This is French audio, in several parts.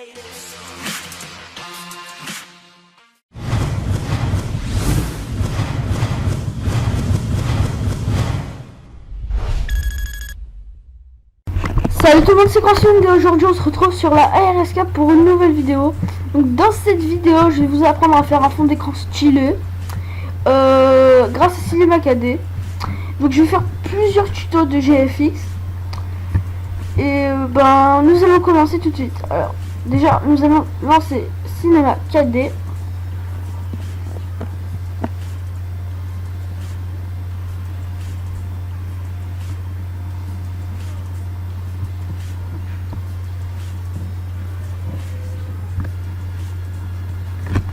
Salut tout le monde, c'est Quentin et aujourd'hui on se retrouve sur la ARSK pour une nouvelle vidéo. Donc dans cette vidéo je vais vous apprendre à faire un fond d'écran stylé grâce à Cinema 4D. Donc je vais faire plusieurs tutos de GFX et nous allons commencer tout de suite. Alors déjà nous allons lancer Cinema 4D.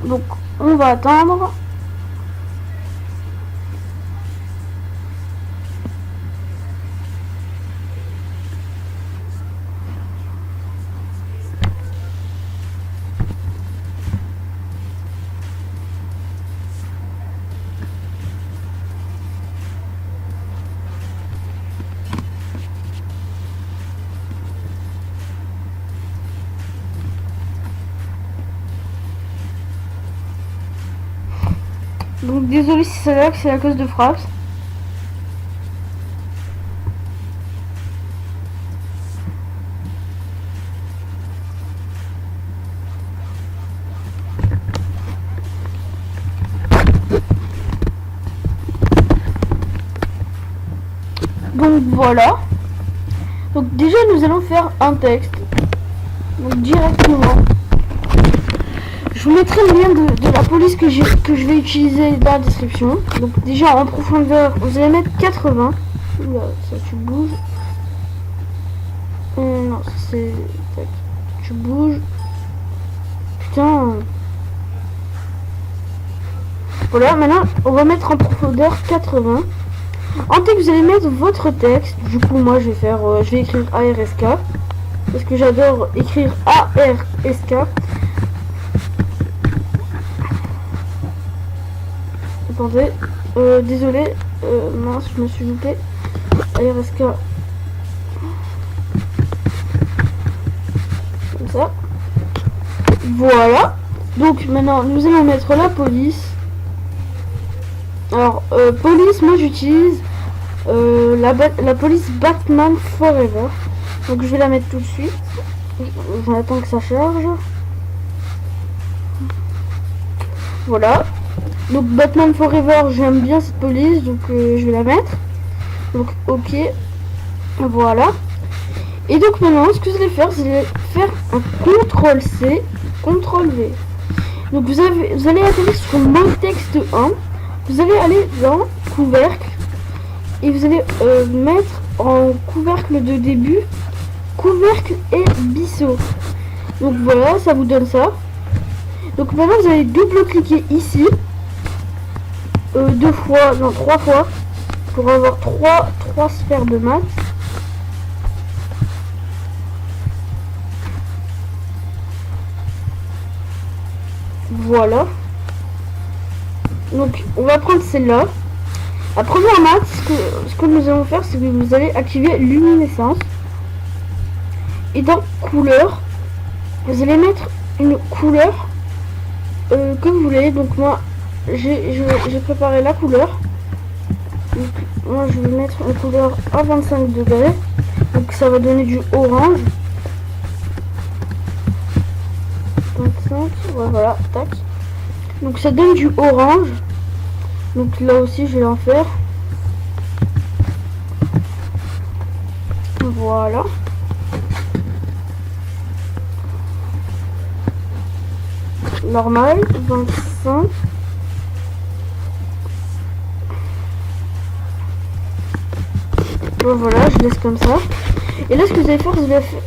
Donc on va attendre. Donc désolé si ça lag, c'est à cause de Fraps. Donc voilà. Donc déjà nous allons faire un texte. Donc directement. Je vous mettrai le lien de la police que je vais utiliser dans la description. Donc déjà en profondeur, vous allez mettre 80. Oula, ça tu bouges. Non, c'est... Tu bouges. Putain. Voilà, maintenant on va mettre en profondeur 80. En texte, vous allez mettre votre texte. Du coup, moi je vais écrire ARSK. Parce que j'adore écrire ARSK. Attendez, désolé, mince, je me suis loupé. ARSK. Comme ça. Voilà. Donc maintenant, nous allons mettre la police. Alors, police, moi j'utilise la police Batman Forever. Donc je vais la mettre tout de suite. J'attends que ça charge. Voilà. Donc Batman Forever, j'aime bien cette police, donc je vais la mettre. Donc ok, voilà. Et donc maintenant, ce que vous allez faire, c'est faire un CTRL C, CTRL V. Donc vous allez atterrir sur mot texte 1. Vous allez aller dans couvercle et vous allez mettre en couvercle de début couvercle et biseau. Donc voilà, ça vous donne ça. Donc maintenant vous allez double-cliquer ici. 2 fois, non 3 fois, pour avoir 3 sphères de maths. Voilà. Donc on va prendre celle-là. La première maths, ce que nous allons faire, c'est que vous allez activer luminescence. Et dans couleur, vous allez mettre une couleur que vous voulez. Donc moi, j'ai préparé la couleur. Donc, moi je vais mettre une couleur à 25 degrés. Donc ça va donner du orange. 25, ouais, voilà, tac. Donc ça donne du orange. Donc là aussi je vais en faire. Voilà. Normal, 25. Bon, voilà, je laisse comme ça. Et là ce que vous allez faire,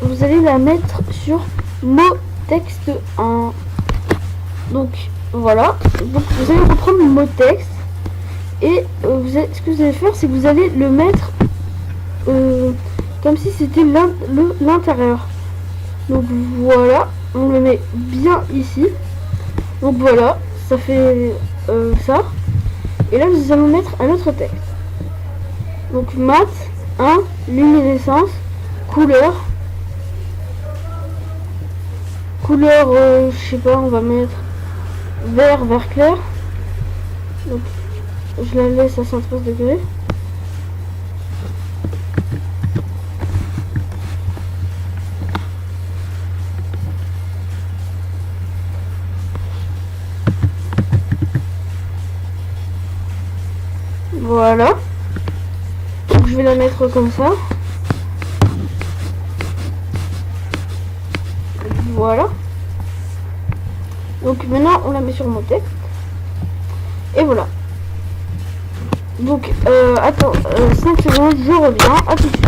vous allez la mettre sur mot texte 1. Donc voilà. Donc vous allez reprendre le mot texte. Et ce que vous allez faire, c'est que vous allez le mettre comme si c'était l'intérieur. Donc voilà, on le met bien ici. Donc voilà, ça fait ça. Et là nous allons mettre un autre texte. Donc mat 1, luminescence, couleur, couleur, je sais pas, on va mettre vert clair. Donc je la laisse à 113 degrés. Voilà. Donc je vais la mettre comme ça. Voilà. Donc maintenant on la met sur mon texte. Et voilà. Donc attends 5 secondes, je reviens. À tout de suite.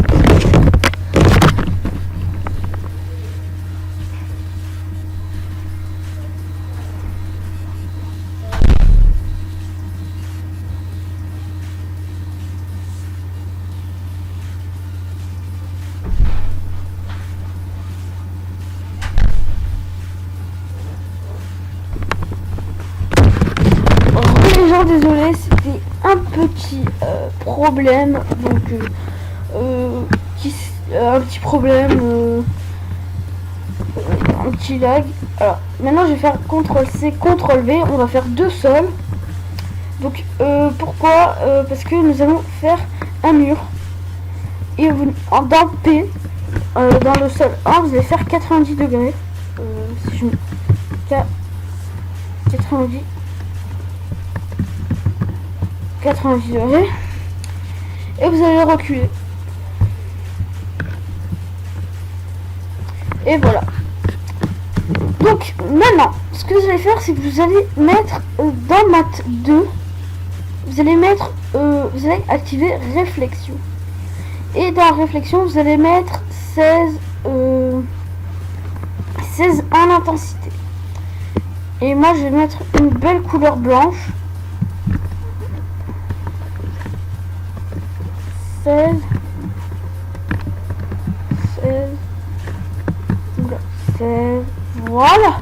Désolé, c'était un petit problème, donc un petit problème, un petit lag. Alors maintenant je vais faire CTRL-C, CTRL-V, on va faire deux sols. Donc pourquoi parce que nous allons faire un mur et dans P, dans le sol 1, vous allez faire 90 degrés. Si je mets 90 degrés et vous allez reculer et voilà. Donc maintenant ce que vous allez faire, c'est que vous allez mettre dans Math 2, vous allez mettre vous allez activer réflexion, et dans réflexion vous allez mettre 16 en intensité, et moi je vais mettre une belle couleur blanche. 16, voilà,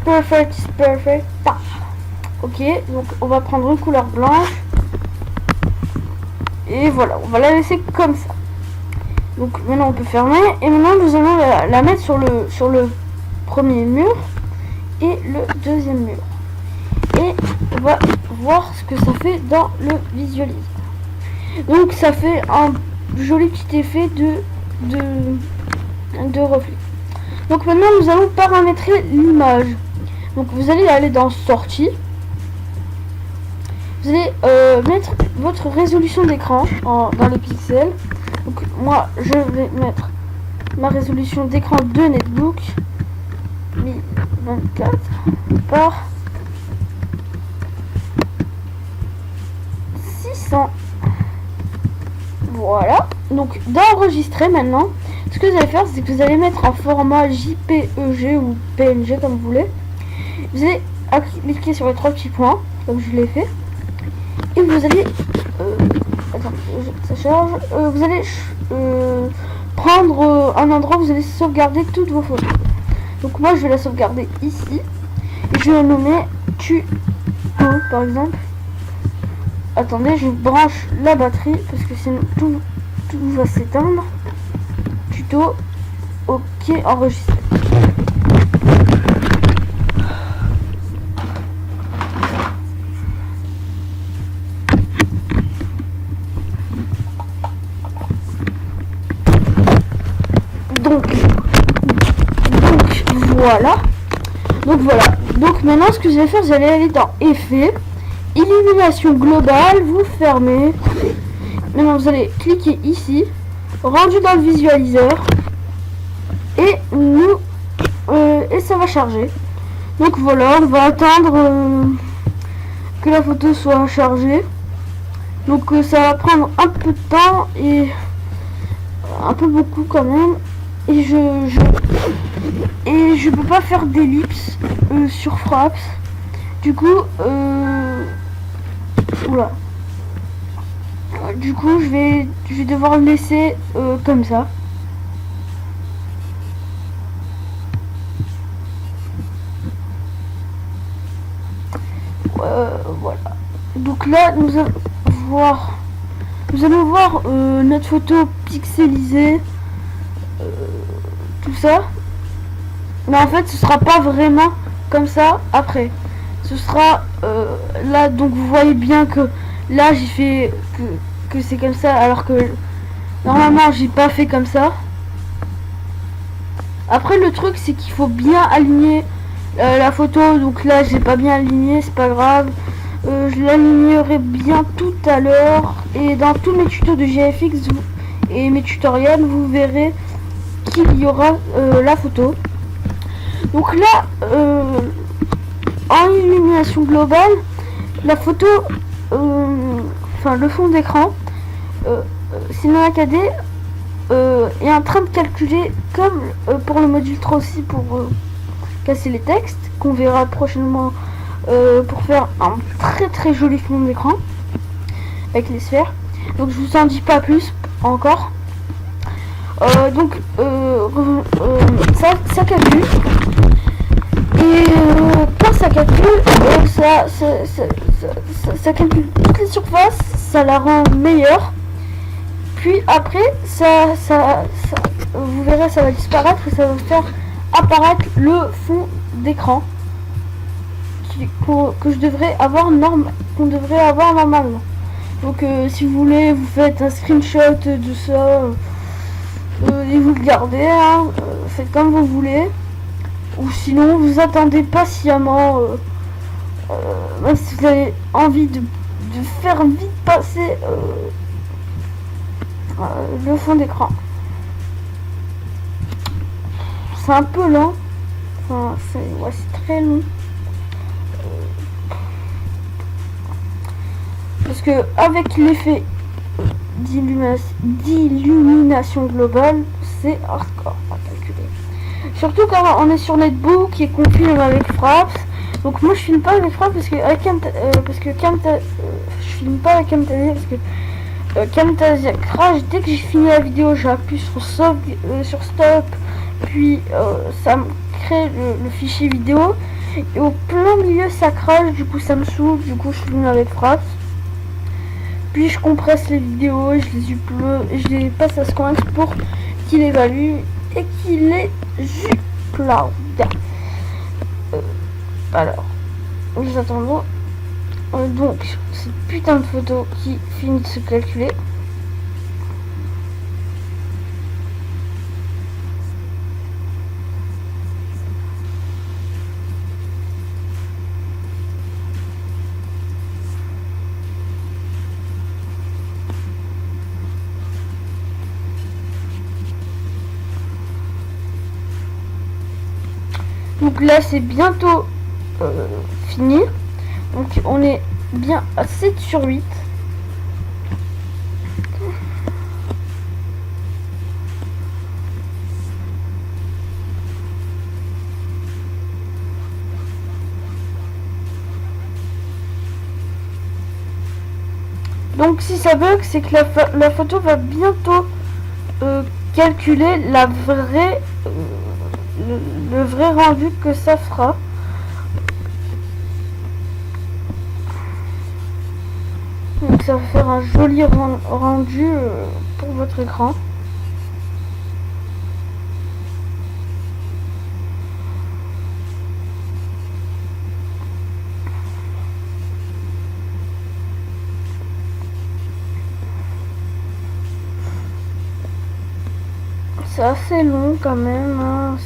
perfect, ok. Donc on va prendre une couleur blanche et voilà, on va la laisser comme ça. Donc maintenant on peut fermer, et maintenant nous allons la mettre sur le premier mur et le deuxième mur, et on va voir ce que ça fait dans le visualiseur. Donc ça fait un joli petit effet de reflet. Donc maintenant nous allons paramétrer l'image. Donc vous allez aller dans sortie. Vous allez mettre votre résolution d'écran dans les pixels. Donc moi je vais mettre ma résolution d'écran de netbook 1024 par 600. Voilà, donc d'enregistrer maintenant, ce que vous allez faire, c'est que vous allez mettre en format JPEG ou PNG comme vous voulez. Vous allez cliquer sur les trois petits points, comme je l'ai fait, et vous allez, attends, ça charge, vous allez prendre un endroit où vous allez sauvegarder toutes vos photos. Donc moi je vais la sauvegarder ici, et je vais la nommer tuto par exemple. Attendez, je branche la batterie parce que sinon tout va s'éteindre. Tuto, ok, enregistré. Donc voilà. Donc maintenant ce que vous allez faire, vous allez aller dans Effets, Illumination globale, vous fermez. Maintenant vous allez cliquer ici, rendu dans le visualiseur, et et ça va charger. Donc voilà, on va attendre que la photo soit chargée. Donc ça va prendre un peu de temps, et un peu beaucoup quand même. Et je peux pas faire d'ellipse sur Fraps. Du coup oula. Du coup je vais devoir le laisser comme ça. Voilà. Donc là nous allons voir notre photo pixelisée, tout ça. Mais en fait ce sera pas vraiment comme ça après. Ce sera là, donc vous voyez bien que là j'ai fait que c'est comme ça alors que normalement j'ai pas fait comme ça. Après le truc c'est qu'il faut bien aligner la photo, donc là j'ai pas bien aligné, c'est pas grave. Je l'alignerai bien tout à l'heure et dans tous mes tutos de GFX et mes tutoriels vous verrez qu'il y aura la photo. Donc là en illumination globale, la photo, enfin le fond d'écran, Cinema 4D est en train de calculer comme pour le module 3 aussi pour casser les textes qu'on verra prochainement pour faire un très joli fond d'écran avec les sphères. Donc je vous en dis pas plus encore. Donc ça calcule. Et quand ça calcule, ça calcule toutes les surfaces, ça la rend meilleure. Puis après, vous verrez, ça va disparaître et ça va faire apparaître le fond d'écran que je devrais avoir qu'on devrait avoir normalement. Donc si vous voulez, vous faites un screenshot de ça et vous le gardez, hein, faites comme vous voulez. Ou sinon vous attendez patiemment si vous avez envie de faire vite passer le fond d'écran. C'est un peu lent, enfin, c'est très long parce que avec l'effet d'illumination globale c'est hardcore à calculer. Surtout quand on est sur Netbook et qu'on filme avec Fraps. Donc moi je filme pas avec Fraps parce que je filme pas avec Camtasia parce que Camtasia crash dès que j'ai fini la vidéo. J'appuie sur stop, puis ça me crée le fichier vidéo et au plein milieu ça crash, du coup ça me saoule, du coup je filme avec Fraps. Puis je compresse les vidéos et je les upload et je les passe à Squanx pour qu'il évalue et qu'il les upload. Alors, nous attendons donc cette putain de photo qui finit de se calculer. Donc là c'est bientôt fini. Donc on est bien à 7/8. Donc si ça bug, c'est que la photo va bientôt calculer la vraie le vrai rendu que ça fera. Donc ça va faire un joli rendu pour votre écran. C'est assez long quand même, hein.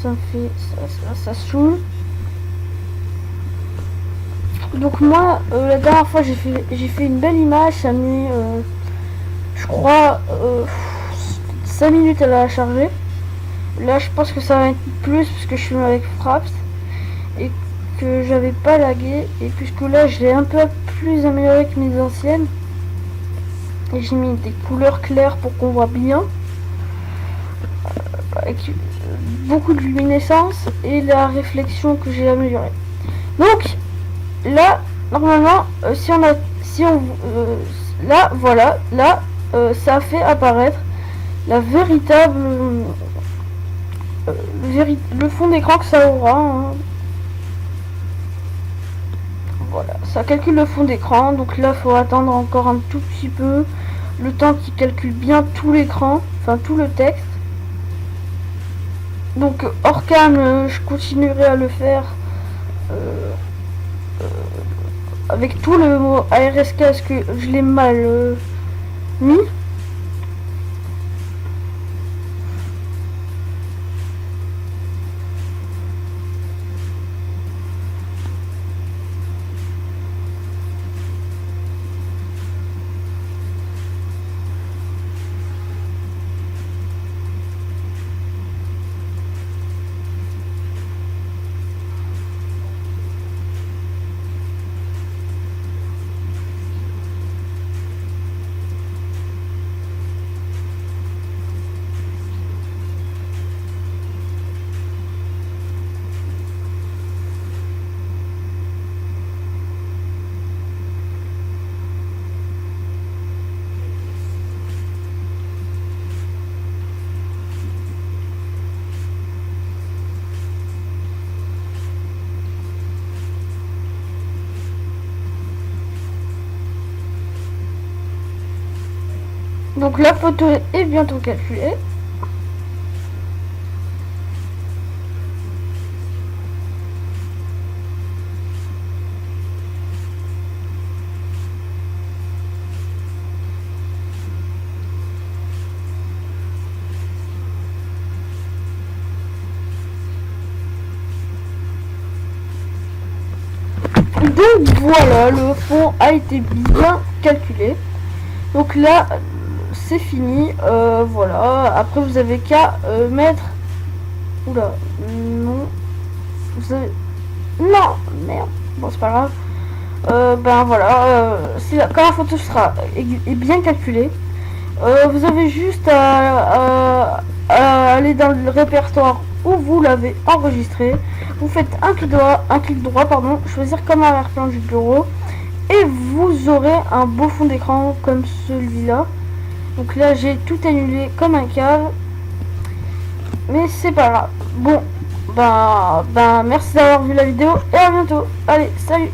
Ça saoule. Donc moi la dernière fois j'ai fait une belle image, ça a mis je crois 5 minutes à la charger. Là je pense que ça va être plus parce que je suis avec Fraps et que j'avais pas lagué, et puisque là je l'ai un peu plus amélioré que mes anciennes et j'ai mis des couleurs claires pour qu'on voit bien, avec beaucoup de luminescence et la réflexion que j'ai améliorée. Donc là normalement là voilà, là ça fait apparaître la véritable le fond d'écran que ça aura, hein. Voilà, ça calcule le fond d'écran. Donc là faut attendre encore un tout petit peu, le temps qu'il calcule bien tout l'écran, enfin tout le texte. Donc hors cam, je continuerai à le faire avec tout le mot ARSK. Est-ce que je l'ai mal mis? Donc la photo est bientôt calculée. Donc voilà, le fond a été bien calculé. Donc là, c'est fini. Voilà. Après, vous avez qu'à mettre. Oula, non. Vous avez. Non, merde. Bon, c'est pas grave. Ben voilà. Quand la photo sera est bien calculée, vous avez juste à aller dans le répertoire où vous l'avez enregistré. Vous faites un clic droit, pardon, choisir comme arrière-plan du bureau. Et vous aurez un beau fond d'écran comme celui-là. Donc là j'ai tout annulé comme un cave. Mais c'est pas grave. Bon, ben merci d'avoir vu la vidéo et à bientôt. Allez, salut.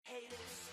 Haters.